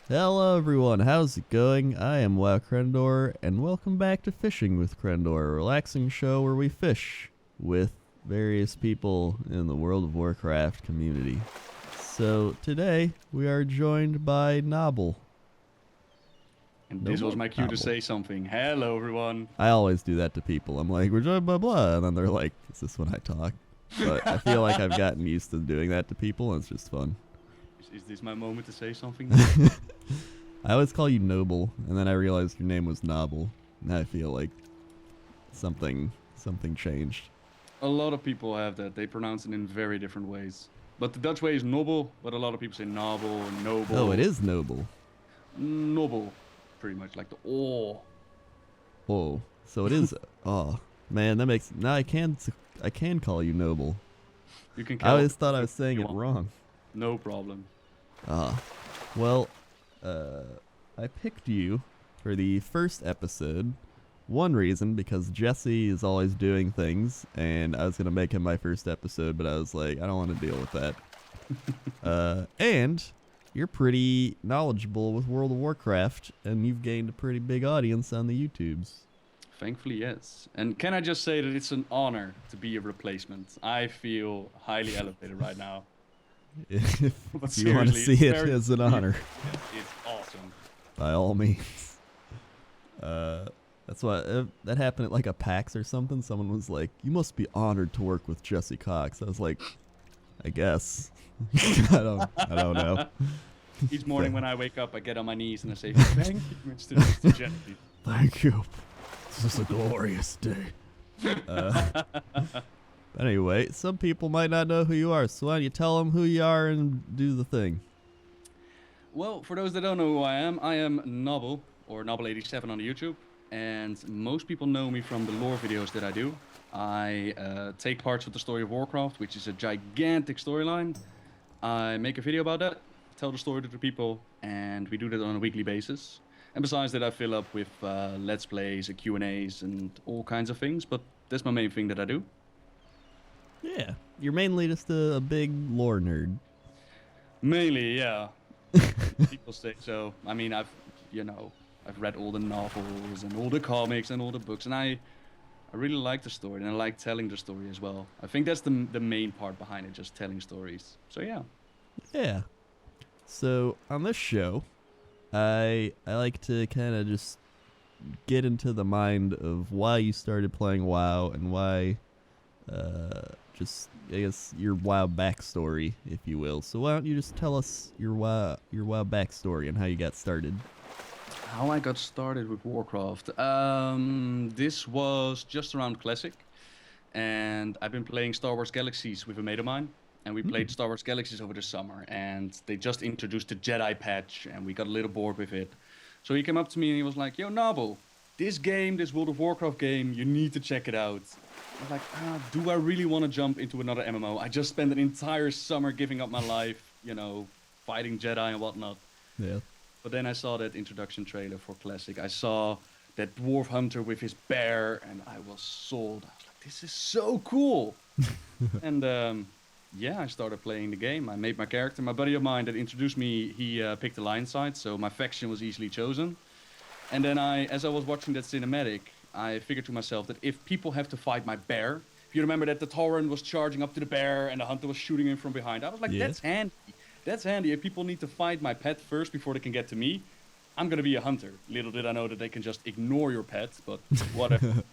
Hello everyone, how's it going? I am WoWcrendor, and welcome back to Fishing with Crendor, a relaxing show where we fish with various people in the World of Warcraft community. So today we are joined by Nobbel. And this was my cue to say something. Hello, everyone. I always do that to people. I'm like, we're joined by blah, and then they're like, is this when I talk? But I feel like I've gotten used to doing that to people, and it's just fun. Is this my moment to say something? I always call you Noble, and then I realized your name was Nobbel. And I feel like something changed. A lot of people have that. They pronounce it in very different ways. But the Dutch way is Nobbel, but a lot of people say Nobbel, Noble. Oh, it is Noble. Nobbel, pretty much like the oh. Oh, so it is. Oh, man, that makes now I can call you Noble. You can. I always thought I was saying it wrong. No problem. Well, I picked you for the first episode. One reason, because Jesse is always doing things, and I was going to make him my first episode, but I was like, I don't want to deal with that. And you're pretty knowledgeable with World of Warcraft, and you've gained a pretty big audience on the YouTubes. Thankfully, yes. And can I just say that it's an honor to be a replacement? I feel highly elevated right now. If you want to see it as an honor, it's awesome. By all means. That's what that happened at like a PAX or something. Someone was like, "You must be honored to work with Jesse Cox." I was like, "I guess." I don't know. Each morning when I wake up, I get on my knees and I say, "Thank you, Mr. Jesse." Thank you. This is a glorious day. Anyway, some people might not know who you are, so why don't you tell them who you are and do the thing? Well, for those that don't know who I am Nobbel, or Nobbel87 on the YouTube, and most people know me from the lore videos that I do. I take parts of the story of Warcraft, which is a gigantic storyline. I make a video about that, tell the story to the people, and we do that on a weekly basis. And besides that, I fill up with Let's Plays, Q&As, and all kinds of things, but that's my main thing that I do. Yeah, you're mainly just a big lore nerd. Mainly, yeah. People say so. I mean, I've read all the novels and all the comics and all the books, and I really like the story, and I like telling the story as well. I think that's the main part behind it, just telling stories. So yeah. Yeah. So on this show, I like to kind of just get into the mind of why you started playing WoW and why, just I guess your WoW backstory, if you will. So why don't you just tell us your WoW backstory and how you got started? How I got started with Warcraft. This was just around Classic, and I've been playing Star Wars Galaxies with a mate of mine, and we played Star Wars Galaxies over the summer, and they just introduced the Jedi patch, and we got a little bored with it. So he came up to me and he was like, "Yo, Nobbel, this World of Warcraft game, you need to check it out." I was like, do I really want to jump into another MMO? I just spent an entire summer giving up my life, fighting Jedi and whatnot. Yeah. But then I saw that introduction trailer for Classic. I saw that dwarf hunter with his bear, and I was sold. I was like, this is so cool. And yeah, I started playing the game. I made my character. My buddy of mine that introduced me, he picked the lion side, so my faction was easily chosen. And then as I was watching that cinematic, I figured to myself that if people have to fight my bear, if you remember that the Tauren was charging up to the bear and the hunter was shooting him from behind, I was like, that's handy. That's handy. If people need to fight my pet first before they can get to me, I'm going to be a hunter. Little did I know that they can just ignore your pet, but whatever.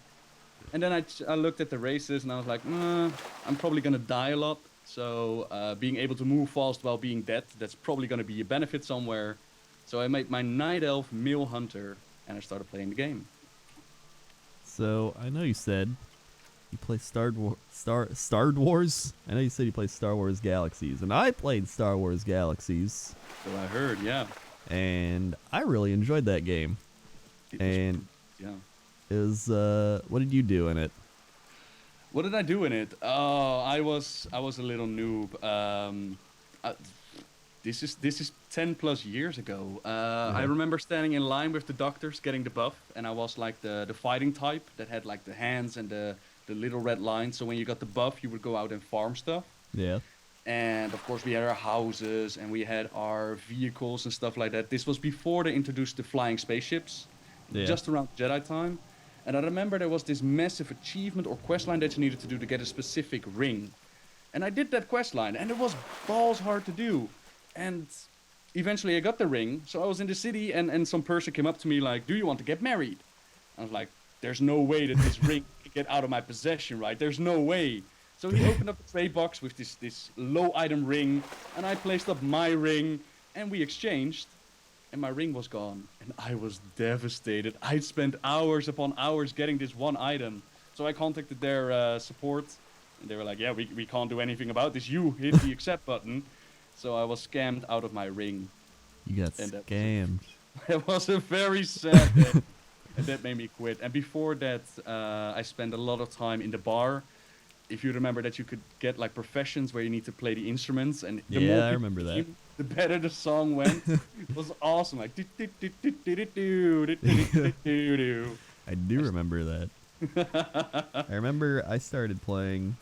And then I looked at the races and I was like, I'm probably going to die a lot. So being able to move fast while being dead, that's probably going to be a benefit somewhere. So I made my Night Elf male hunter and I started playing the game. So I know you said you play Star Wars. I know you said you play Star Wars Galaxies, and I played Star Wars Galaxies. So I heard, yeah. And I really enjoyed that game. And yeah, what did you do in it? What did I do in it? Oh, I was a little noob. This is 10 plus years ago. I remember standing in line with the doctors getting the buff, and I was like the fighting type that had like the hands and the little red lines. So when you got the buff, you would go out and farm stuff. Yeah. And of course, we had our houses and we had our vehicles and stuff like that. This was before they introduced the flying spaceships, Yeah. just around Jedi time. And I remember there was this massive achievement or quest line that you needed to do to get a specific ring. And I did that quest line, and it was balls hard to do. And eventually I got the ring. So I was in the city, and some person came up to me like, "Do you want to get married?" I was like, "There's no way that this ring can get out of my possession, right? There's no way." So he opened up the trade box with this low item ring, and I placed up my ring, and we exchanged, and my ring was gone, and I was devastated. I'd spent hours upon hours getting this one item. So I contacted their support, and they were like, "Yeah, we can't do anything about this. You hit the accept button." So I was scammed out of my ring. You got And scammed. It was a very sad day, and that made me quit. And before that, I spent a lot of time in the bar. If you remember that you could get like professions where you need to play the instruments, and the more Yeah, I people remember that. came, the better the song went. It was awesome, like I do remember that. I remember I started playing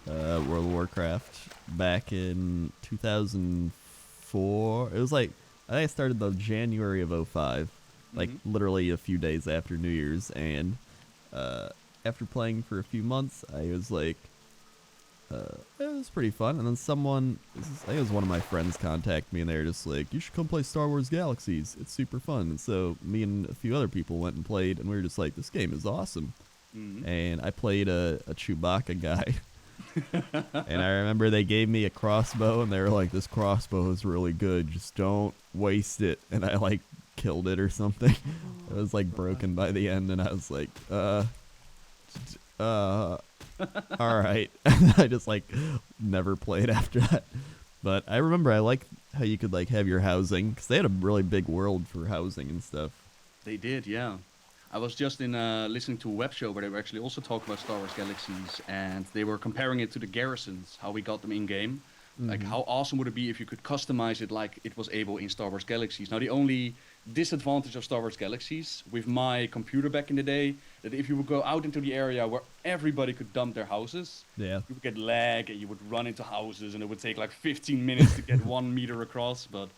World of Warcraft back in 2004. It was like, I think I started the January of '05, like literally a few days after New Year's, and after playing for a few months, I was like, it was pretty fun. And then someone, I think it was one of my friends, contacted me, and they were just like, "You should come play Star Wars Galaxies. It's super fun." And so me and a few other people went and played, and we were just like, "This game is awesome." And I played a Chewbacca guy. And I remember they gave me a crossbow, and they were like, "This crossbow is really good. Just don't waste it." And I like killed it or something. It was like broken by the end, and I was like, all right. I just like never played after that. But I remember I liked how you could like have your housing, because they had a really big world for housing and stuff. They did, yeah. I was just in listening to a web show where they were actually also talking about Star Wars Galaxies, and they were comparing it to the garrisons, how we got them in game. Like, how awesome would it be if you could customize it like it was able in Star Wars Galaxies? Now, the only disadvantage of Star Wars Galaxies with my computer back in the day, that if you would go out into the area where everybody could dump their houses, Yeah. you would get lag and you would run into houses, and it would take like 15 minutes to get 1 meter across. But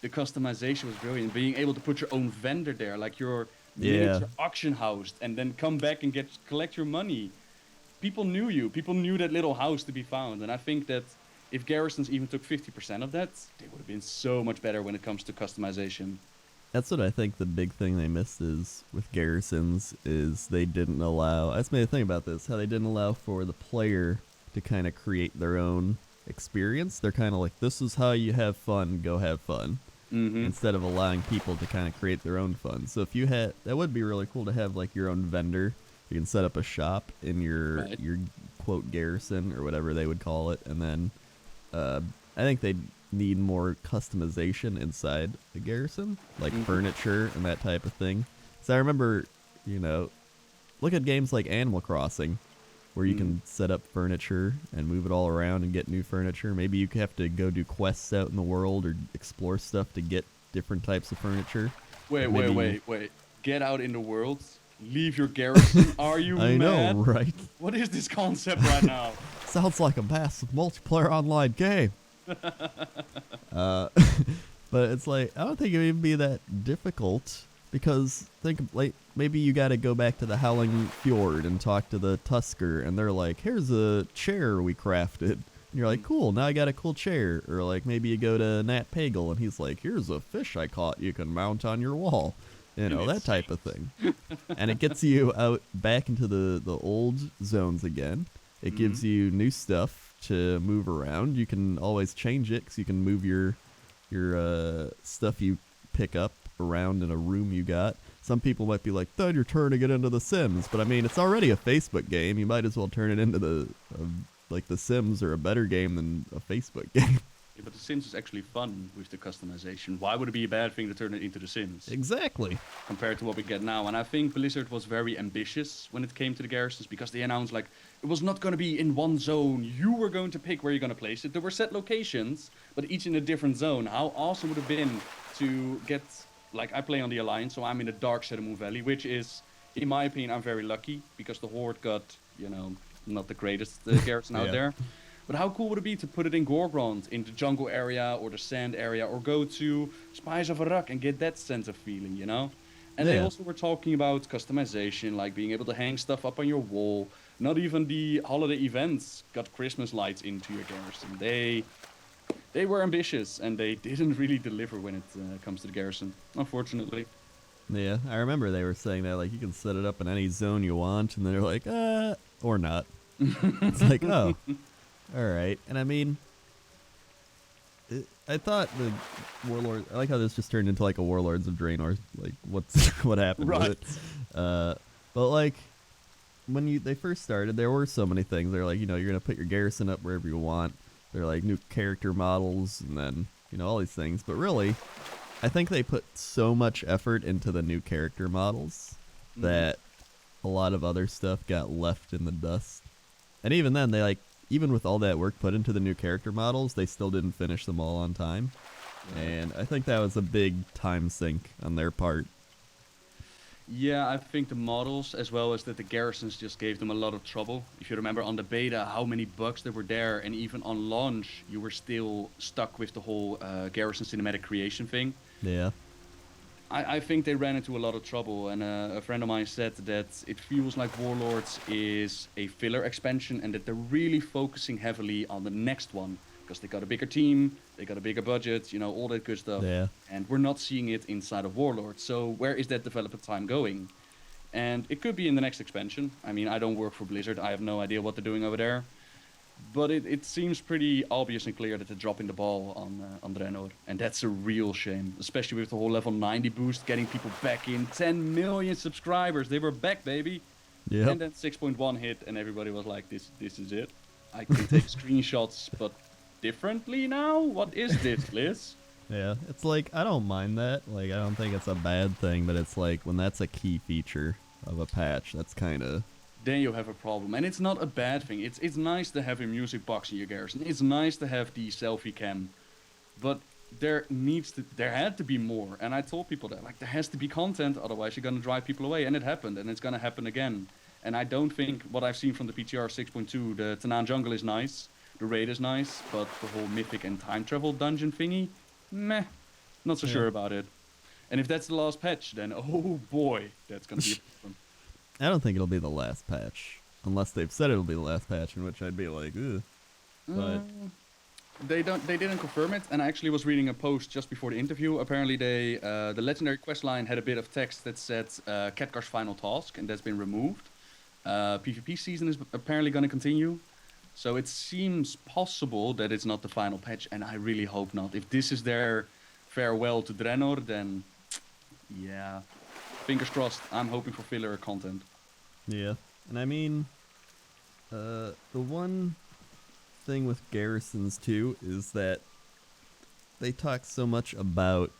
the customization was brilliant. Being able to put your own vendor there, like your miniature auction house, and then come back and collect your money. People knew you. People knew that little house to be found. And I think that if garrisons even took 50% of that, they would have been so much better when it comes to customization. That's what I think the big thing they missed is with garrisons is they didn't allow, that's my thing about this, how they didn't allow for the player to kind of create their own experience. They're kind of like, this is how you have fun, go have fun. Instead of allowing people to kind of create their own fun. So if you had, that would be really cool to have like your own vendor. You can set up a shop in your quote garrison or whatever they would call it, and then I think they'd need more customization inside the garrison, like furniture and that type of thing. So I remember, you know, look at games like Animal Crossing, where you can set up furniture and move it all around and get new furniture. Maybe you have to go do quests out in the world or explore stuff to get different types of furniture. Wait. Get out in the world. Leave your garrison. Are you I mad? know, right? What is this concept right now? Sounds like a massive multiplayer online game. But it's like, I don't think it would even be that difficult, because think like maybe you got to go back to the Howling Fjord and talk to the Tusker, and they're like, "Here's a chair we crafted." And you're like, "Cool, now I got a cool chair." Or like maybe you go to Nat Pagel and he's like, "Here's a fish I caught you can mount on your wall." You know, that type of thing. And it gets you out back into the old zones again. It gives you new stuff to move around. You can always change it, because you can move your stuff you pick up around in a room you got. Some people might be like, "Then you're turning it into The Sims." But I mean, it's already a Facebook game. You might as well turn it into like The Sims, or a better game than a Facebook game. Yeah, but The Sims is actually fun with the customization. Why would it be a bad thing to turn it into The Sims? Exactly. Compared to what we get now. And I think Blizzard was very ambitious when it came to the garrisons, because they announced like, it was not going to be in one zone. You were going to pick where you're going to place it. There were set locations, but each in a different zone. How awesome would it have been to get, like, I play on the Alliance, so I'm in the Dark Side of Moon Valley, which is, in my opinion, I'm very lucky, because the Horde got, you know, not the greatest garrison out there. But how cool would it be to put it in Gorgrond, in the jungle area or the sand area, or go to Spice of Arak and get that sense of feeling, you know? And they Yeah. also were talking about customization, like being able to hang stuff up on your wall. Not even the holiday events got Christmas lights into your garrison. They were ambitious, and they didn't really deliver when it comes to the garrison, unfortunately. Yeah, I remember they were saying that like you can set it up in any zone you want, and they're like, or not. It's like, oh, all right. And I mean, I thought the warlord. I like how this just turned into like a Warlords of Draenor. Like, what happened Right. with it? But like when they first started, there were so many things. They're like, you're gonna put your garrison up wherever you want. They're like new character models, and then all these things. But really, I think they put so much effort into the new character models that a lot of other stuff got left in the dust. And even then, they even with all that work put into the new character models, they still didn't finish them all on time. Yeah. And I think that was a big time sink on their part. Yeah, I think the models, as well as that the garrisons just gave them a lot of trouble. If you remember on the beta, how many bugs there were there, and even on launch, you were still stuck with the whole garrison cinematic creation thing. Yeah. I think they ran into a lot of trouble, and a friend of mine said that it feels like Warlords is a filler expansion, and that they're really focusing heavily on the next one, because they got a bigger team, they got a bigger budget, all that good stuff. Yeah. And we're not seeing it inside of Warlords. So where is that developer time going? And it could be in the next expansion. I mean, I don't work for Blizzard. I have no idea what they're doing over there. But it seems pretty obvious and clear that they're dropping the ball on Draenor. And that's a real shame, especially with the whole level 90 boost, getting people back in. 10 million subscribers. They were back, baby. Yeah. And then 6.1 hit, and everybody was like, this is it. I can take screenshots, but differently now? What is this, Liz? Yeah. It's like, I don't mind that. Like, I don't think it's a bad thing, but it's like when that's a key feature of a patch, that's kind of... Then you have a problem. And it's not a bad thing. It's nice to have a music box in your garrison. It's nice to have the selfie cam. But there had to be more. And I told people that, like, there has to be content, otherwise you're going to drive people away. And it happened, and it's going to happen again. And I don't think what I've seen from the PTR 6.2, the Tanan jungle is nice, the raid is nice, but the whole mythic and time travel dungeon thingy, meh, not so sure about it. And if that's the last patch, then oh boy, that's going to be a problem. I don't think it'll be the last patch. Unless they've said it'll be the last patch, in which I'd be like, ugh. But They didn't confirm it, and I actually was reading a post just before the interview. Apparently the legendary quest line had a bit of text that said Khadgar's final task, and that's been removed. PvP season is apparently going to continue. So it seems possible that it's not the final patch, and I really hope not. If this is their farewell to Draenor, then yeah, fingers crossed. I'm hoping for filler content. yeah. And I mean, the one thing with garrisons too is that they talk so much about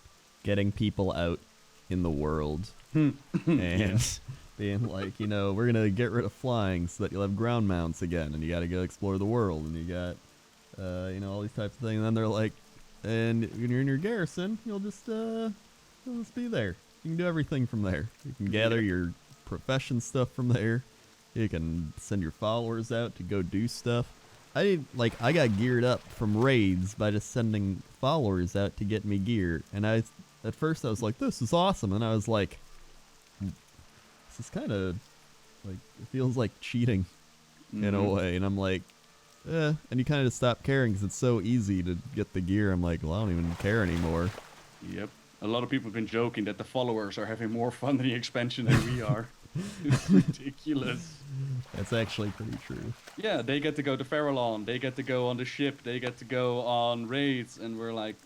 getting people out in the world and being like, we're gonna get rid of flying so that you'll have ground mounts again, and you gotta go explore the world, and you got all these types of things. And then they're like, and when you're in your garrison, you'll just be there. You can do everything from there. You can gather your profession stuff from there. You can send your followers out to go do stuff. I got geared up from raids by just sending followers out to get me gear. And at first I was like, this is awesome. And I was like, this is kind of like, it feels like cheating in a way. And I'm like, and you kind of just stop caring because it's so easy to get the gear. I'm like, well, I don't even care anymore. Yep. A lot of people have been joking that the followers are having more fun in the expansion than we are. It's ridiculous. That's actually pretty true. Yeah, they get to go to Farallon, they get to go on the ship, they get to go on raids, and we're like,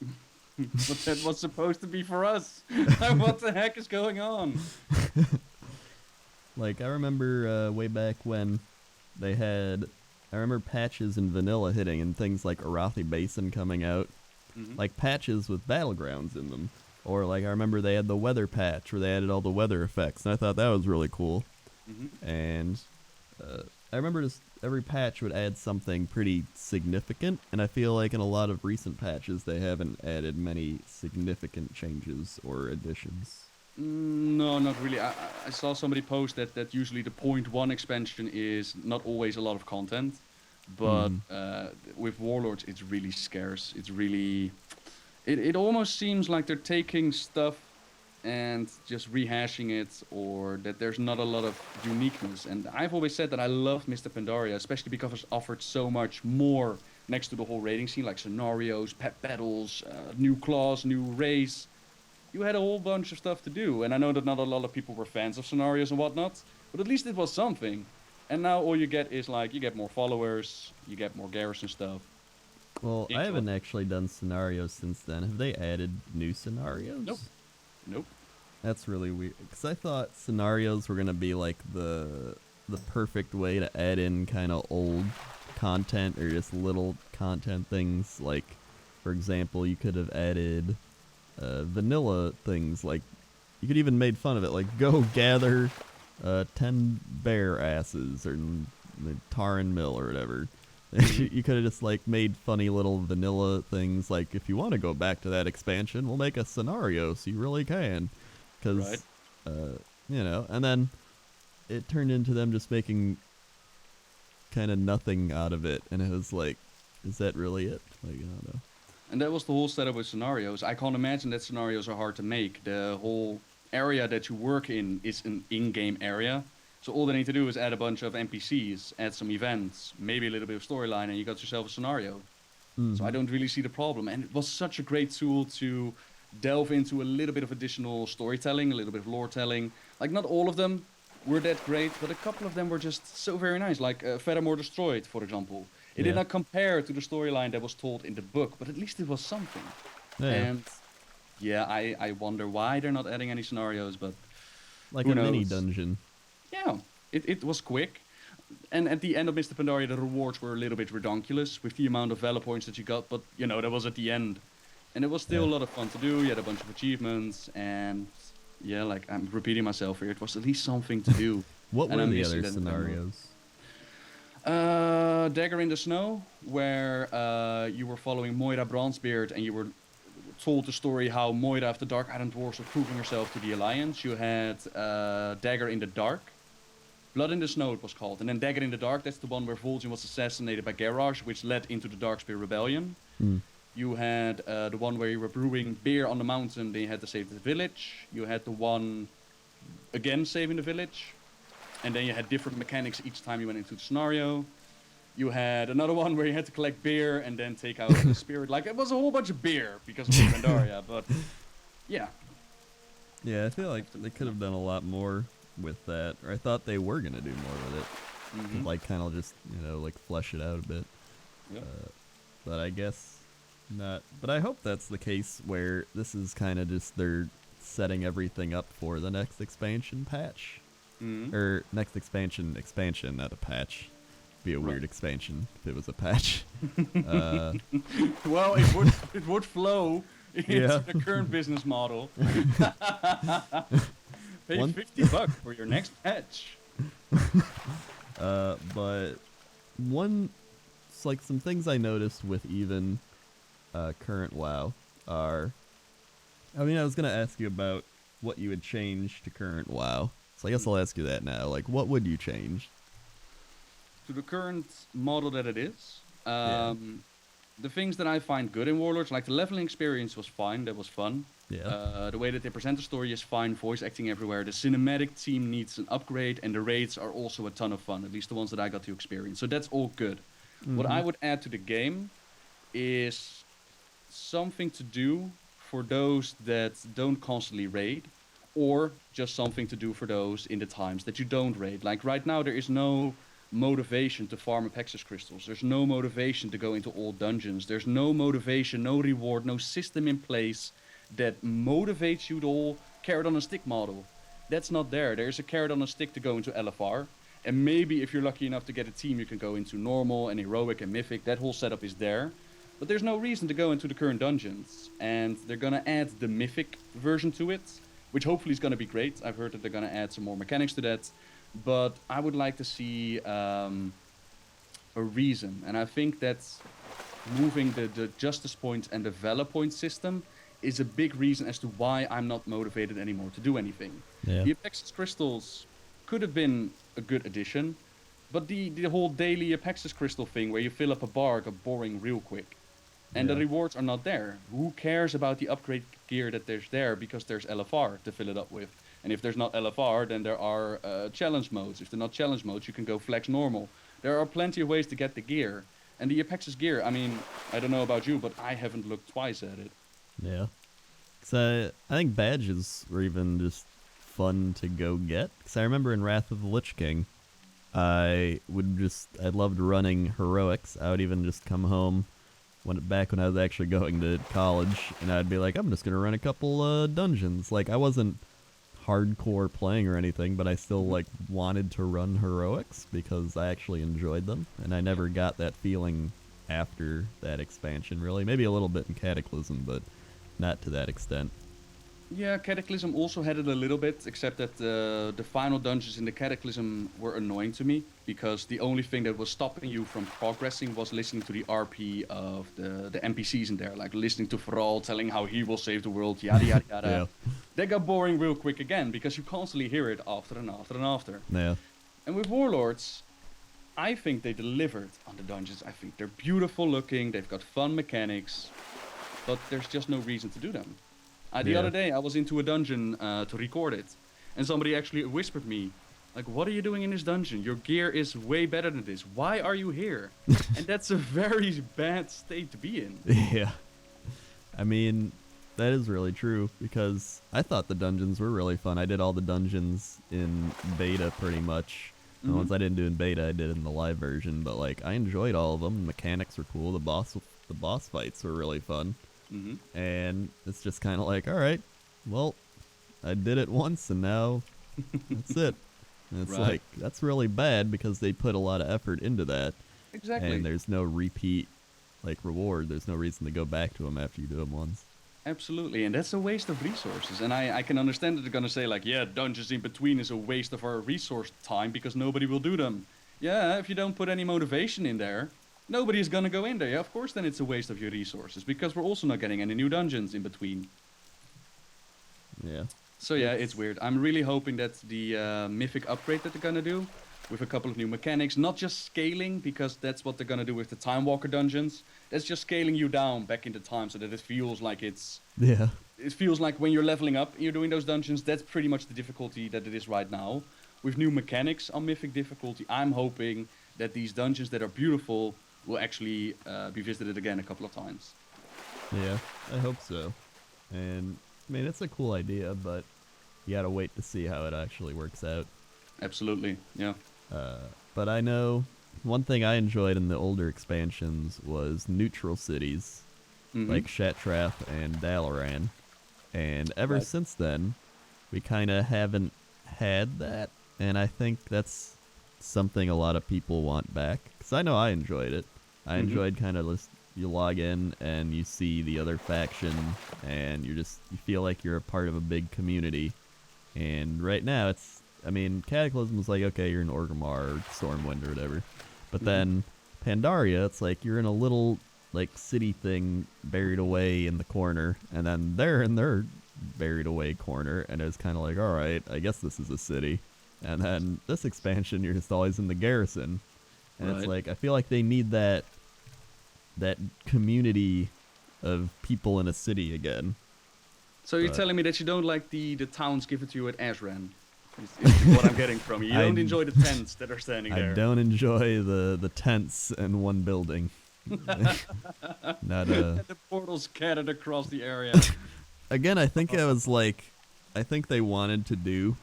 but that was supposed to be for us. What the heck is going on? Like, I remember way back when I remember patches in vanilla hitting and things like Arathi Basin coming out. Like patches with battlegrounds in them. Or like I remember they had the weather patch where they added all the weather effects, and I thought that was really cool. And I remember just every patch would add something pretty significant, and I feel like in a lot of recent patches they haven't added many significant changes or additions. No, not really. I saw somebody post that usually the .1 expansion is not always a lot of content. But with Warlords, it's really scarce. It's really... It almost seems like they're taking stuff and just rehashing it, or that there's not a lot of uniqueness. And I've always said that I love Mr. Pandaria, especially because it's offered so much more next to the whole raiding scene, like scenarios, pet battles, new class, new race. You had a whole bunch of stuff to do, and I know that not a lot of people were fans of scenarios and whatnot, but at least it was something. And now all you get is like, you get more followers, you get more garrison stuff. Well, I haven't actually done scenarios since then. Have they added new scenarios? Nope. That's really weird. Because I thought scenarios were going to be like the perfect way to add in kind of old content or just little content things. Like, for example, you could have added vanilla things. Like, you could even made fun of it. Like, go gather 10 bear asses or the Taran Mill or whatever. You could have just like made funny little vanilla things. Like, if you want to go back to that expansion, we'll make a scenario so you really can. Because, you know, and then it turned into them just making kind of nothing out of it. And it was like, is that really it? Like, I don't know. And that was the whole setup with scenarios. I can't imagine that scenarios are hard to make. The whole area that you work in is an in-game area. So all they need to do is add a bunch of NPCs, add some events, maybe a little bit of storyline, and you got yourself a scenario. So I don't really see the problem. And it was such a great tool to delve into a little bit of additional storytelling, a little bit of lore telling. Like, not all of them were that great, but a couple of them were just so very nice. Like Furthermore Destroyed, for example. It did not compare to the storyline that was told in the book, but at least it was something. Yeah. And yeah, I wonder why they're not adding any scenarios, but like who a knows? mini dungeon. Yeah, it was quick. And at the end of Mr. Pandaria, the rewards were a little bit redonkulous with the amount of Valor points that you got, but, you know, that was at the end. And it was still a lot of fun to do. You had a bunch of achievements, and yeah, like, I'm repeating myself here, it was at least something to do. What And were I'm the missing other that scenarios? Dagger in the Snow, where you were following Moira Bronzebeard, and you were told the story how Moira of the Dark Island Dwarves was proving herself to the Alliance. You had Dagger in the Dark. Blood in the Snow it was called. And then Dagger in the Dark, that's the one where Vol'jin was assassinated by Garrosh, which led into the Darkspear Rebellion. You had the one where you were brewing beer on the mountain, then you had to save the village. You had the one, again, saving the village. And then you had different mechanics each time you went into the scenario. You had another one where you had to collect beer and then take out the spirit. Like, it was a whole bunch of beer because of Pandaria, but yeah. Yeah, I feel like they could have done a lot more with that. Or I thought they were going to do more with it. Like, kind of just, you know, like, flesh it out a bit. Yeah. But I guess not. But I hope that's the case where this is kind of just they're setting everything up for the next expansion patch. Or next expansion, not a patch. Be a weird expansion if it was a patch. Well, it would flow into the current business model. Pay $50 for your next patch. But it's like some things I noticed with even current WoW are. I mean, I was gonna ask you about what you would change to current WoW. So I guess I'll ask you that now. Like, what would you change? To the current model that it is, the things that I find good in Warlords, like the leveling experience was fine, that was fun. Yeah. The way that they present the story is fine, voice acting everywhere. The cinematic team needs an upgrade, and the raids are also a ton of fun, at least the ones that I got to experience. So that's all good. What I would add to the game is something to do for those that don't constantly raid, or just something to do for those in the times that you don't raid. Like right now, there is no motivation to farm Apexis crystals. There's no motivation to go into all dungeons. There's no motivation, no reward, no system in place that motivates you to all carrot on a stick model. That's not there. There's a carrot on a stick to go into LFR. And maybe if you're lucky enough to get a team, you can go into normal and heroic and mythic. That whole setup is there. But there's no reason to go into the current dungeons. And they're going to add the mythic version to it, which hopefully is going to be great. I've heard that they're going to add some more mechanics to that. But I would like to see a reason. And I think that moving the Justice Point and the Valor Point system is a big reason as to why I'm not motivated anymore to do anything. Yeah. The Apexis crystals could have been a good addition, But the whole daily Apexis crystal thing, where you fill up a bar, got boring real quick, and the Yeah. rewards are not there. Who cares about the upgrade gear that there's there because there's LFR to fill it up with? And if there's not LFR, then there are challenge modes. If they're not challenge modes, you can go flex normal. There are plenty of ways to get the gear. And the Apexis gear, I mean, I don't know about you, but I haven't looked twice at it. Yeah. So I think badges were even just fun to go get. Because I remember in Wrath of the Lich King, I loved running heroics. I would even just come home back when I was actually going to college, and I'd be like, I'm just gonna run a couple dungeons. Like, I wasn't hardcore playing or anything, but I still like wanted to run heroics because I actually enjoyed them, and I never got that feeling after that expansion. Really, maybe a little bit in Cataclysm, but not to that extent. Yeah, Cataclysm also had it a little bit, except that the final dungeons in the Cataclysm were annoying to me, because the only thing that was stopping you from progressing was listening to the RP of the NPCs in there, like listening to Thrall telling how he will save the world, yada yada yada. Yeah. That got boring real quick again, because you constantly hear it after and after and after. Yeah. And with Warlords, I think they delivered on the dungeons. I think they're beautiful looking, they've got fun mechanics, but there's just no reason to do them. The Yeah. other day, I was into a dungeon to record it, and somebody actually whispered me, like, what are you doing in this dungeon? Your gear is way better than this. Why are you here? And that's a very bad state to be in. Yeah. I mean, that is really true, because I thought the dungeons were really fun. I did all the dungeons in beta pretty much. The ones I didn't do in beta, I did in the live version, but like I enjoyed all of them. The mechanics were cool. The boss fights were really fun. And it's just kind of like, all right, well, I did it once and now that's it. And it's Right. like, that's really bad because they put a lot of effort into that. Exactly. And there's no repeat like reward. There's no reason to go back to them after you do them once. Absolutely, and that's a waste of resources. And I can understand that they're gonna say like, yeah, dungeons in between is a waste of our resource time because nobody will do them. Yeah, if you don't put any motivation in there, nobody is gonna go in there. Yeah, of course then it's a waste of your resources because we're also not getting any new dungeons in between. Yeah. So yeah, it's weird. I'm really hoping that the mythic upgrade that they're gonna do, with a couple of new mechanics, not just scaling, because that's what they're gonna do with the Time Walker dungeons. That's just scaling you down back into time so that it feels like Yeah. it feels like when you're leveling up and you're doing those dungeons, that's pretty much the difficulty that it is right now. With new mechanics on mythic difficulty, I'm hoping that these dungeons that are beautiful will actually be visited again a couple of times. Yeah, I hope so. And I mean, it's a cool idea, but you gotta wait to see how it actually works out. Absolutely, yeah. But I know one thing I enjoyed in the older expansions was neutral cities, like Shatrath and Dalaran. And ever Right. since then, we kind of haven't had that. And I think that's something a lot of people want back. Because I know I enjoyed it. I enjoyed kind of you log in and you see the other faction, and you feel like you're a part of a big community. And right now, I mean, Cataclysm was like, okay, you're in Orgrimmar or Stormwind or whatever. But then Pandaria, it's like you're in a little like city thing buried away in the corner, and then they're in their buried away corner, and it's kind of like, all right, I guess this is a city. And then this expansion, you're just always in the garrison, and it's Right. like I feel like they need that community of people in a city again. So you're But- telling me that you don't like the towns given to you at Azran? Is what I'm getting from you. You don't enjoy the tents that are standing there. I don't enjoy the tents in one building. Not And the portals scattered across the area. again. I think it was like, I think they wanted to do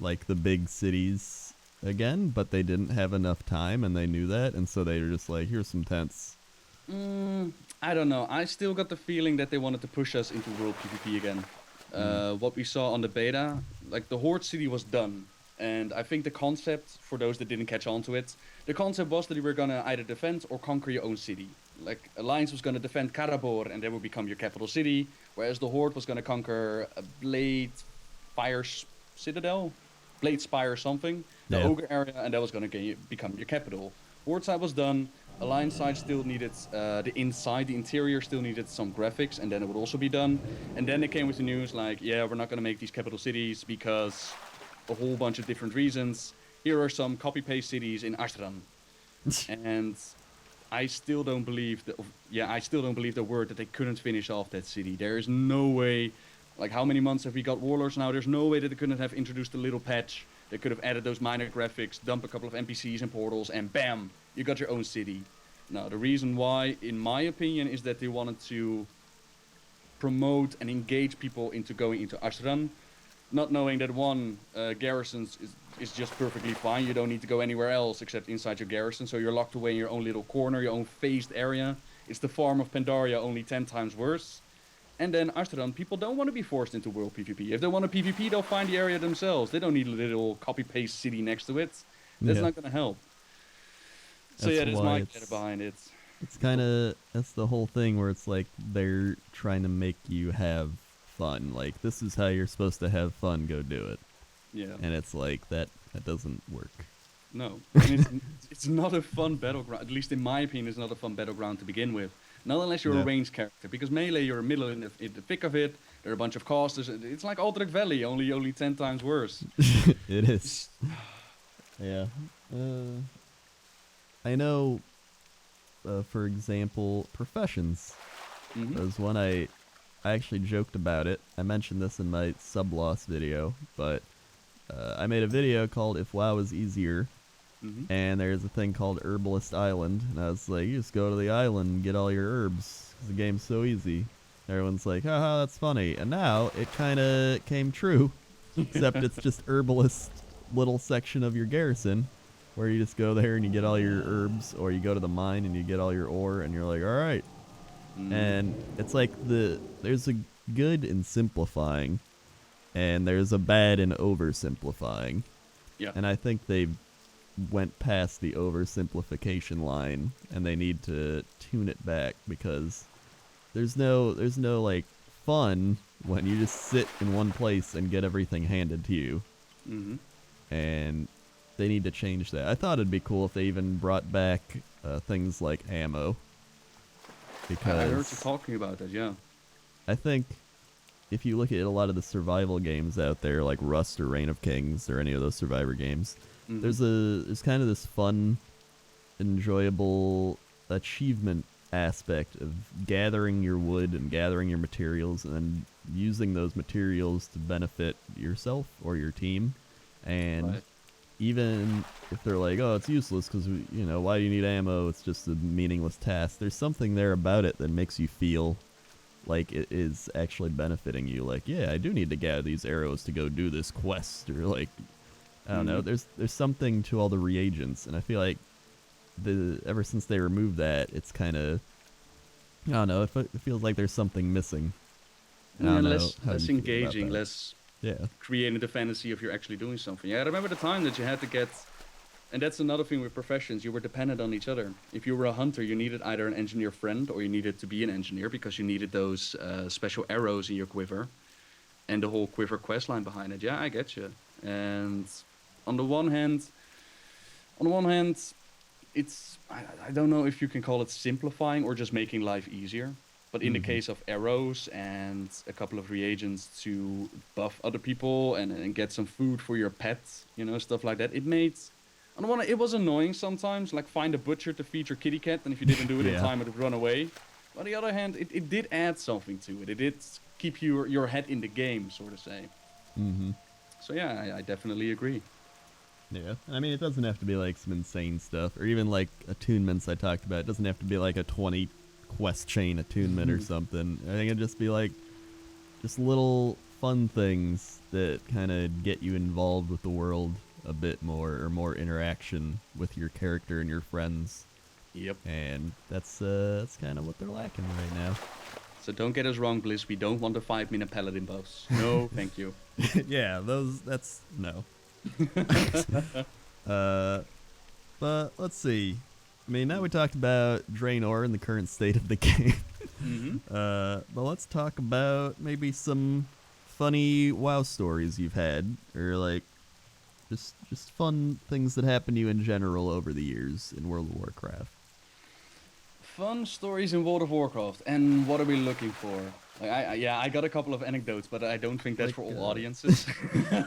like the big cities again, but they didn't have enough time, and they knew that, and so they were just like, here's some tents. I don't know. I still got the feeling that they wanted to push us into world PvP again. What we saw on the beta, like the Horde city was done. And I think the concept, for those that didn't catch on to it, the concept was that you were going to either defend or conquer your own city. Like, Alliance was going to defend Karabor and that would become your capital city, whereas the Horde was going to conquer a Blade Fire Citadel? Blade Spire or something, the Yeah. Ogre area, and that was going to become your capital. Horde side was done. Alliance side still needed the inside, the interior still needed some graphics, and then it would also be done. And then they came with the news like, yeah, we're not going to make these capital cities because a whole bunch of different reasons. here are some copy-paste cities in Astran. And I still don't believe I still don't believe the word that they couldn't finish off that city. There is no way. Like, how many months have we got Warlords now? There's no way that they couldn't have introduced a little patch. They could have added those minor graphics, dump a couple of NPCs and portals, and bam, you got your own city. Now, the reason why, in my opinion, is that they wanted to promote and engage people into going into Ashran, not knowing that garrisons is just perfectly fine. You don't need to go anywhere else except inside your garrison, so you're locked away in your own little corner, your own phased area. It's the farm of Pandaria, only 10 times worse. And then Ashran, people don't want to be forced into world PvP. If they want a PvP, they'll find the area themselves. They don't need a little copy-paste city next to it. That's not going to help. So that's my idea behind it. It's kind of, that's the whole thing where it's like they're trying to make you have fun. Like, this is how you're supposed to have fun, go do it. Yeah. And it's like, that doesn't work. No. And it's not a fun battleground. At least in my opinion, it's not a fun battleground to begin with. Not unless you're a ranged character. Because melee, you're middle in the thick of it. There are a bunch of casters. It's like Alternate Valley, only 10 times worse. It is. Yeah. I know, for example, professions. There's one I actually joked about it. I mentioned this in my sub-loss video, but I made a video called If WoW Was Easier, and there's a thing called Herbalist Island, and I was like, you just go to the island and get all your herbs, 'cause the game's so easy. Everyone's like, haha, that's funny. And now it kind of came true, except it's just Herbalist little section of your garrison, where you just go there and you get all your herbs, or you go to the mine and you get all your ore, and you're like, all right. And it's like there's a good in simplifying, and there's a bad in oversimplifying. Yeah. And I think they went past the oversimplification line, and they need to tune it back, because there's no like fun when you just sit in one place and get everything handed to you. And they need to change that. I thought it'd be cool if they even brought back things like ammo. Because I heard you talking about that, yeah. I think if you look at a lot of the survival games out there, like Rust or Reign of Kings or any of those Survivor games, there's kind of this fun, enjoyable achievement aspect of gathering your wood and gathering your materials and then using those materials to benefit yourself or your team. And even if they're like, oh, it's useless because, why do you need ammo? It's just a meaningless task. There's something there about it that makes you feel like it is actually benefiting you. Like, yeah, I do need to gather these arrows to go do this quest. Or like, I don't know. There's something to all the reagents. And I feel like ever since they removed that, it's kind of, I don't know, it feels like there's something missing. Less engaging, less creating the fantasy of you're actually doing something. Yeah, I remember the time that you had to get, and that's another thing with professions, you were dependent on each other. If you were a hunter, you needed either an engineer friend or you needed to be an engineer because you needed those special arrows in your quiver and the whole quiver quest line behind it. Yeah, I get you. And on the one hand, it's, I don't know if you can call it simplifying or just making life easier. But in the case of arrows and a couple of reagents to buff other people and get some food for your pets, stuff like that, it was annoying sometimes, like find a butcher to feed your kitty cat, and if you didn't do it in time, it would run away. But on the other hand, it did add something to it. It did keep your head in the game, so to say. So yeah, I definitely agree. Yeah, I mean, it doesn't have to be like some insane stuff, or even like attunements I talked about. It doesn't have to be like a 20 quest chain attunement or something. I think it'd just be like just little fun things that kind of get you involved with the world a bit more, or more interaction with your character and your friends. Yep. And that's kind of what they're lacking right now. So don't get us wrong, Bliss. We don't want the 5-minute paladin buffs. No, thank you. Yeah, that's no. But let's see. I mean, now we talked about Draenor and the current state of the game. But let's talk about maybe some funny WoW stories you've had, or like just fun things that happened to you in general over the years in World of Warcraft. Fun stories in World of Warcraft, and what are we looking for? Like, I got a couple of anecdotes, but I don't think that's for all audiences.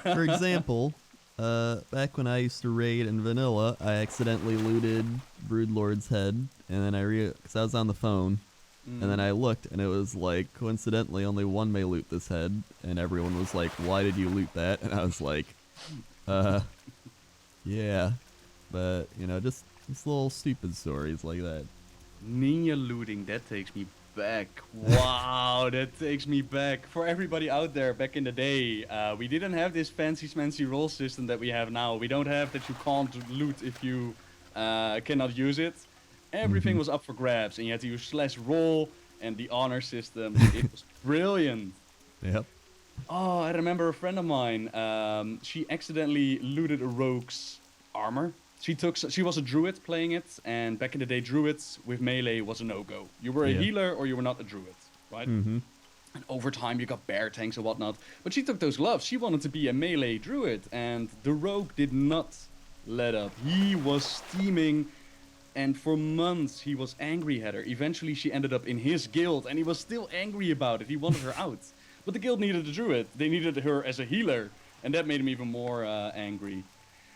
For example, back when I used to raid in vanilla, I accidentally looted Broodlord's head, and then because I was on the phone, and then I looked, and it was like, coincidentally, only one may loot this head, and everyone was like, why did you loot that? And I was like, yeah, but, you know, just little stupid stories like that. Ninja looting, that takes me back. Wow, that takes me back. For everybody out there, back in the day, we didn't have this fancy smancy roll system that we have now. We don't have that you can't loot if you cannot use it. Everything was up for grabs, and you had to use /roll and the honor system. It was brilliant. Yep. Oh, I remember a friend of mine. She accidentally looted a rogue's armor. She was a druid playing it, and back in the day, druids with melee was a no-go. You were a healer or you were not a druid, right? Mm-hmm. And over time, you got bear tanks and whatnot. But she took those gloves. She wanted to be a melee druid, and the rogue did not let up. He was steaming, and for months he was angry at her. Eventually, she ended up in his guild, and he was still angry about it. He wanted her out. But the guild needed a druid. They needed her as a healer, and that made him even more angry.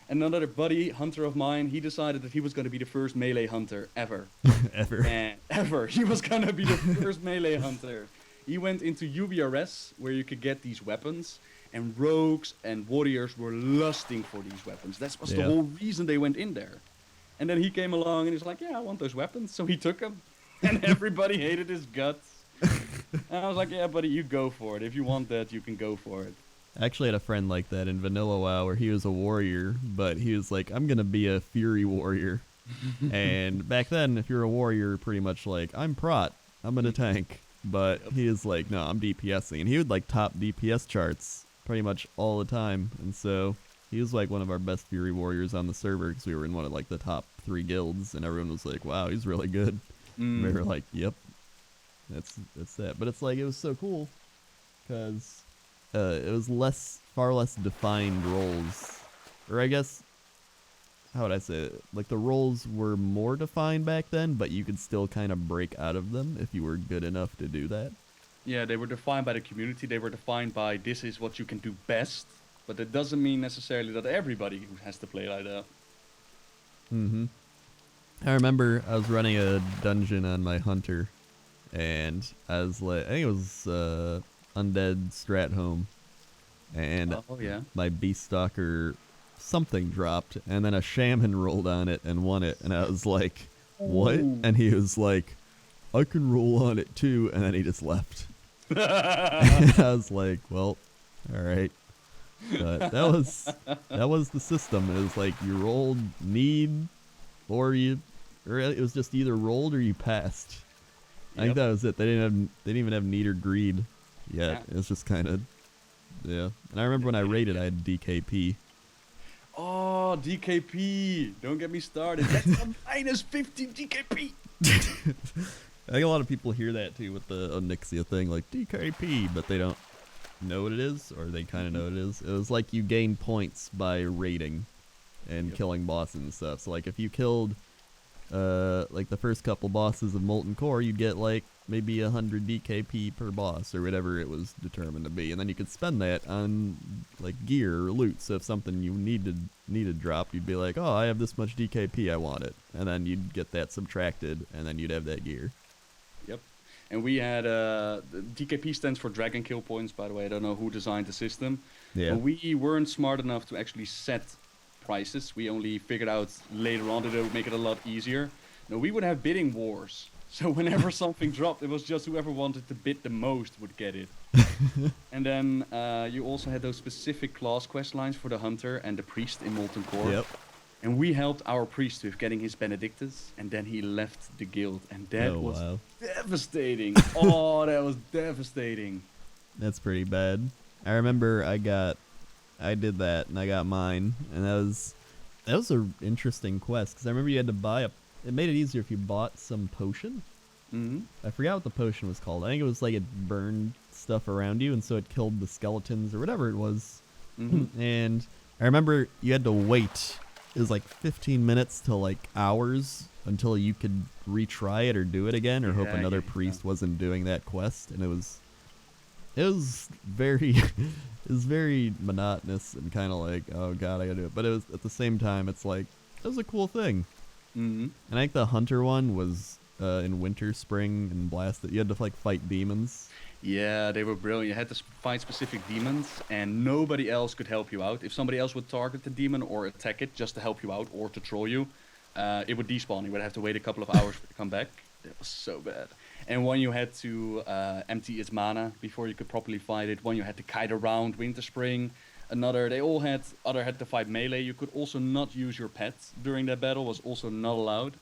And another buddy hunter of mine, he decided that he was going to be the first melee hunter ever. Ever. He was going to be the first melee hunter. He went into UBRS, where you could get these weapons, and rogues and warriors were lusting for these weapons. That was the whole reason they went in there. And then he came along and he's like, yeah, I want those weapons. So he took them, and everybody hated his guts. And I was like, yeah, buddy, you go for it. If you want that, you can go for it. I actually had a friend like that in Vanilla WoW where he was a warrior, but he was like, I'm going to be a fury warrior. And back then, if you're a warrior, pretty much like, I'm prot, I'm going to tank. But he is like, no, I'm DPSing. And he would like top DPS charts pretty much all the time. And so he was like one of our best fury warriors on the server because we were in one of like the top 3 guilds. And everyone was like, wow, he's really good. And we were like, yep, that's that. But it's like, it was so cool because it was far less defined roles. Or I guess, how would I say it? Like the roles were more defined back then, but you could still kind of break out of them if you were good enough to do that. Yeah, they were defined by the community. They were defined by this is what you can do best. But it doesn't mean necessarily that everybody has to play like that. Mm-hmm. I remember I was running a dungeon on my hunter, and I was like, I think it was Undead Strat Home, and my Beast Stalker something dropped, and then a shaman rolled on it and won it, and I was like, what? Ooh. And he was like, I can roll on it too, and then he just left. And I was like, well, all right. But that was the system. It was like you rolled need, or it was just either rolled or you passed. I think that was it. They didn't even have need or greed yet. Yeah. It was just kind of, yeah. And I remember when I raided, I had DKP. Oh, DKP! Don't get me started. That's a minus 50 DKP. I think a lot of people hear that too with the Onyxia thing, like DKP, but they don't know what it is, or they kind of know what it is. It was like you gain points by raiding and killing bosses and stuff. So like if you killed like the first couple bosses of Molten Core, you'd get like maybe 100 DKP per boss or whatever it was determined to be, and then you could spend that on like gear or loot. So if something you needed dropped, you'd be like, oh, I have this much DKP, I want it, and then you'd get that subtracted, and then you'd have that gear. Yep. And we had the DKP stands for Dragon Kill Points, by the way. I don't know who designed the system. Yeah. But we weren't smart enough to actually set prices. We only figured out later on that it would make it a lot easier. No, we would have bidding wars. So whenever something dropped, it was just whoever wanted to bid the most would get it. And then you also had those specific class quest lines for the hunter and the priest in Molten Core. Yep. And we helped our priest with getting his Benedictus, and then he left the guild, and that was devastating. Oh, that was devastating. That's pretty bad. I remember I did that, and I got mine, and that was an interesting quest, because I remember you had to buy it made it easier if you bought some potion. Mm-hmm. I forgot what the potion was called. I think it was like it burned stuff around you, and so it killed the skeletons or whatever it was. Mm-hmm. And I remember you had to wait. It was like 15 minutes to like hours until you could retry it or do it again or hope another priest wasn't doing that quest. And it was it was very it was very monotonous and kind of like, oh god, I gotta do it. But it was at the same time, it's like it was a cool thing. Mm-hmm. And I think the hunter one was in winter, spring, and blast. That you had to like fight demons. Yeah, they were brilliant. You had to fight specific demons, and nobody else could help you out. If somebody else would target the demon or attack it just to help you out or to troll you, it would despawn. You would have to wait a couple of hours for it to come back. That was so bad. And one you had to empty its mana before you could properly fight it. One you had to kite around winter, spring. Another, they all had, other had to fight melee. You could also not use your pet during that battle, was also not allowed.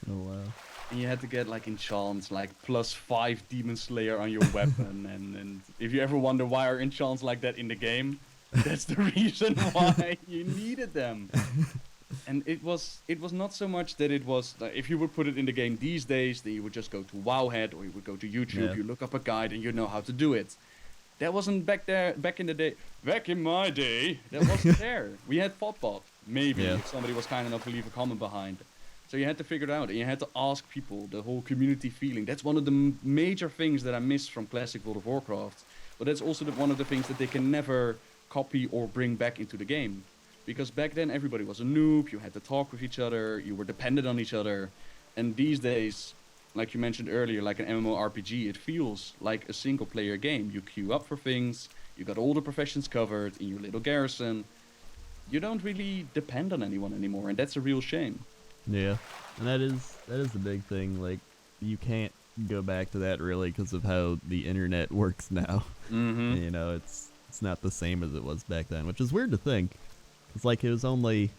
Oh wow. And you had to get like enchants, like +5 demon slayer on your weapon. And if you ever wonder why are enchants like that in the game, that's the reason why you needed them. And it was not so much that it was, if you would put it in the game these days, then you would just go to Wowhead or you would go to YouTube, Yeah. you look up a guide and you know how to do it. That wasn't back in the day. Back in my day, that wasn't there. We had Thoughtbot, maybe, Yeah. if somebody was kind enough to leave a comment behind. So you had to figure it out, and you had to ask people, the whole community feeling. That's one of the major things that I miss from classic World of Warcraft. But that's also one of the things that they can never copy or bring back into the game. Because back then everybody was a noob, you had to talk with each other, you were dependent on each other. And these days, like you mentioned earlier, like an MMORPG, it feels like a single player game. You queue up for things, you got all the professions covered in your little garrison. You don't really depend on anyone anymore, and that's a real shame. Yeah, and that is the big thing. Like, you can't go back to that really because of how the internet works now. Mm-hmm. You know, it's not the same as it was back then, which is weird to think. It's like it was only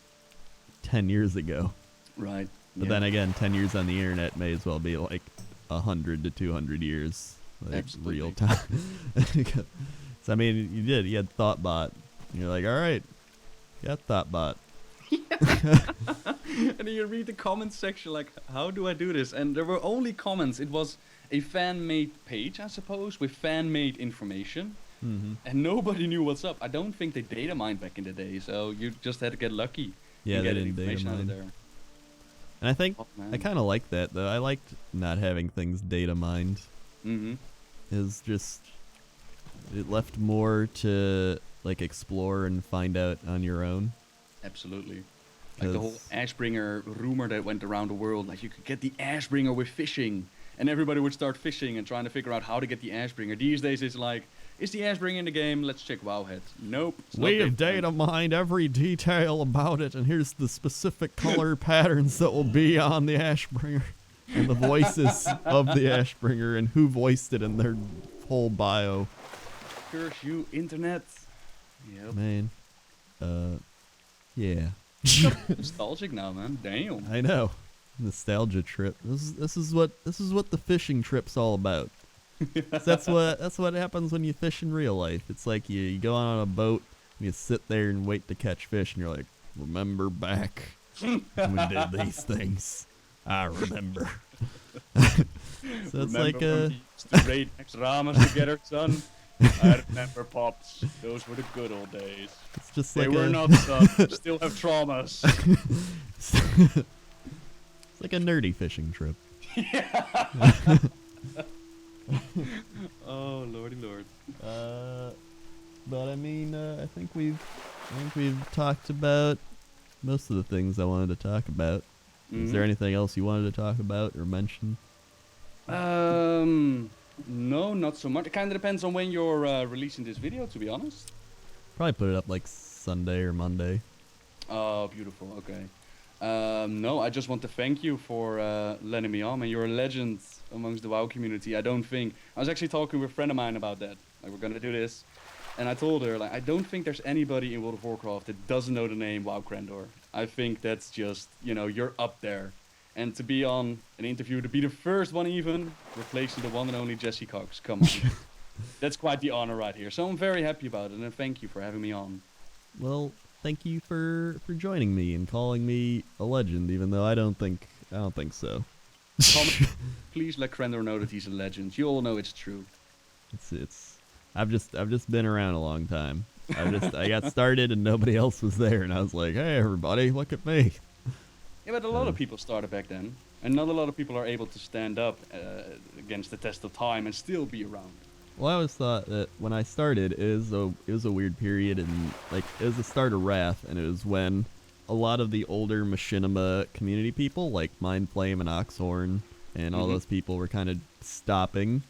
10 years ago. Right. But then again, 10 years on the internet may as well be like 100 to 200 years, like Absolutely. real time. So I mean, you had Thoughtbot. You're like, all right, got Thoughtbot. And then you read the comments section like, how do I do this? And there were only comments. It was a fan-made page, I suppose, with fan-made information. Mm-hmm. And nobody knew what's up. I don't think they data mined back in the day, so you just had to get lucky. Yeah, and they get didn't data information out of mine. there. And I think Oh, I kind of like that though. I liked not having things data mined. Mm-hmm. Is just it left more to like explore and find out on your own. Absolutely. Like the whole 'Cause- Ashbringer rumor that went around the world. Like you could get the Ashbringer with fishing. And everybody would start fishing and trying to figure out how to get the Ashbringer. These days it's like, is the Ashbringer in the game? Let's check Wowhead. Nope. it's not We have different. data mined every detail about it, and here's the specific color patterns that will be on the Ashbringer, and the voices of the Ashbringer, and who voiced it in their whole bio. Curse you, internet. Yep. Man, yeah, Nostalgic now, man. Damn. I know. Nostalgia trip. This is what the fishing trip's all about. That's what happens when you fish in real life. It's like you go on a boat and you sit there and wait to catch fish, and you're like, remember back when we did these things. I remember. So it's like when we used to raid X Ramas together, son. I remember, Pops. Those were the good old days. it's just They like were a not, son. Still have traumas. it's like a nerdy fishing trip. Oh, lordy lord. But I mean, I think we've talked about most of the things I wanted to talk about. Is there anything else you wanted to talk about or mention? No, not so much. It kind of depends on when you're releasing this video, to be honest. Probably put it up like Sunday or Monday. Oh, beautiful. Okay. No, I just want to thank you for letting me on, man. You're a legend amongst the WoW community. I was actually talking with a friend of mine about that. Like, we're gonna do this. And I told her, like, I don't think there's anybody in World of Warcraft that doesn't know the name WoWcrendor. I think that's just, you're up there. And to be on an interview, to be the first one even, replacing the one and only Jesse Cox, come on. That's quite the honor right here. So I'm very happy about it, and thank you for having me on. Well, thank you for joining me and calling me a legend, even though I don't think so. Please let Crendor know that he's a legend. You all know it's true. I've just been around a long time. I got started and nobody else was there, and I was like, hey everybody, look at me. Yeah, but a lot of people started back then, and not a lot of people are able to stand up against the test of time and still be around. Well, I always thought that when I started, it was a weird period, and like it was the start of Wrath, and it was when a lot of the older Machinima community people, like Mindflame and Oxhorn, and all Mm-hmm. those people were kind of stopping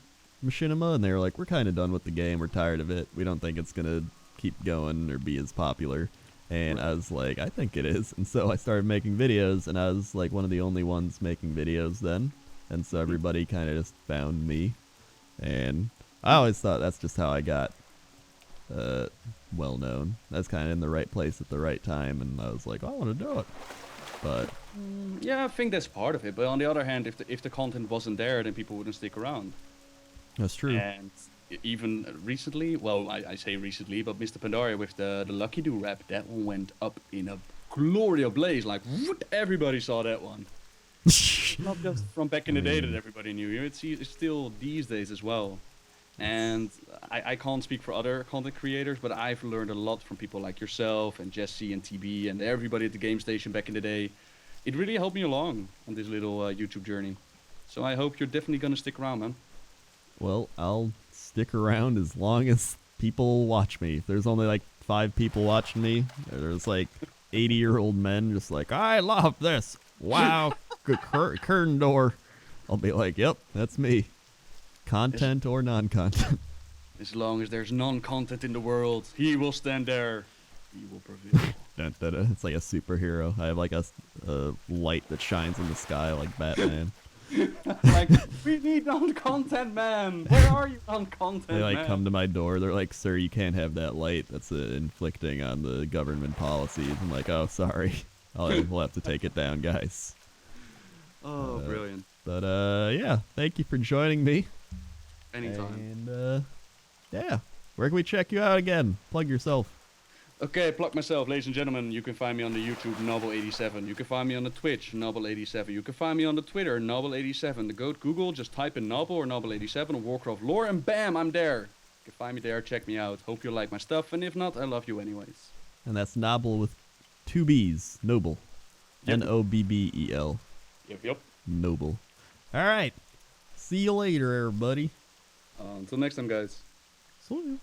Machinima, and they were like, "We're kind of done with the game. We're tired of it. We don't think it's gonna keep going or be as popular." And I Right. was like, "I think it is," and so I started making videos, and I was like one of the only ones making videos then, and so Mm-hmm. everybody kind of just found me, and I always thought that's just how I got uh, well known. That's kind of in the right place at the right time, and I was like, I want to do it. But Yeah, I think that's part of it. But on the other hand, if the content wasn't there, then people wouldn't stick around. that's true. And even recently, well, I say recently, but Mr. Pandaria with the Lucky Do rap, that one went up in a glory of blaze. Like, whoop, everybody saw that one. Not just from back in the day that everybody knew you. It's still these days as well. And I can't speak for other content creators, but I've learned a lot from people like yourself and Jesse and TB and everybody at the game station back in the day. It really helped me along on this little YouTube journey. So I hope you're definitely gonna stick around, man. Well, I'll stick around as long as people watch me. If there's only like 5 people watching me, or there's like 80-year-old men just like, I love this. Wow, Crendor. I'll be like, yep, that's me. Content or non-content. As long as there's non-content in the world, he will stand there. He will prevail. Dun, dun, dun. It's like a superhero. I have like a light that shines in the sky like Batman. Like, we need non-content, man. Where are you, non-content, They like man? come to my door. They're like, "Sir, you can't have that light. That's inflicting on the government policies." I'm like, "Oh, sorry. We'll have to take it down, guys." Oh, brilliant. But yeah. Thank you for joining me. Anytime. And yeah, where can we check you out again? Plug yourself. Okay, plug myself, ladies and gentlemen. You can find me on the YouTube, Nobbel87. You can find me on the Twitch, Nobbel87. You can find me on the Twitter, Nobbel87. Go to Google, just type in Nobbel or Nobbel87 or Warcraft lore, and bam, I'm there. You can find me there, check me out. Hope you like my stuff, and if not, I love you anyways. And that's Nobbel with 2 B's. Noble. Yep. Nobbel. Yep. Noble. All right. See you later, everybody. Until next time, guys. See you.